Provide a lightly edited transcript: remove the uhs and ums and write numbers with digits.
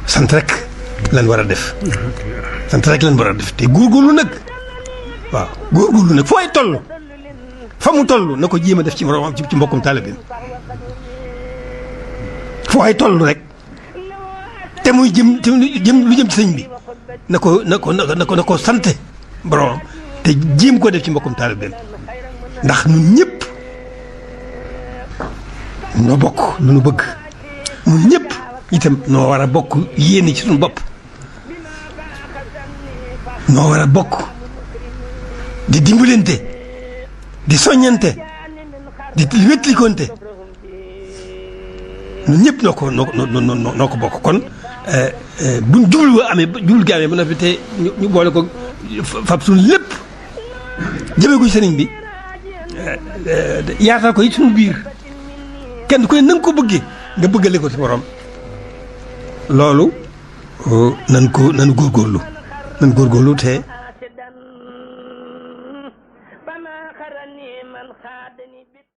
sant rek lan war a def sant rek lan war a def te góorgóorlu nag waaw góorgóorlu nag foo ay toll fa mu toll na ko jéem a def ci moroomam ci mbokkum taalibeem foo ay toll rek te muy jëm lu jëm ci sëñ bi na ko sante boroomam te jéem ko def ci mbokkum taalibeem ndax ñun ñëpp noo bokk lu nu bëgg ñun ñëpp itam noo war a bokk yéene ci suñu bopp noo war a bokk di dimbalante di soññante di wétlikonte ñun ñëpp noo ko bokk kon buñ jublu gi amee ba noppi te ñu boole ko fab suñu lépp jëmee ko ci sëriñ bi yaatal ko it suñu biir kenn ku ne na nga ko bëggee nga bëggale ko ci borom loolu nan góorgóorlu te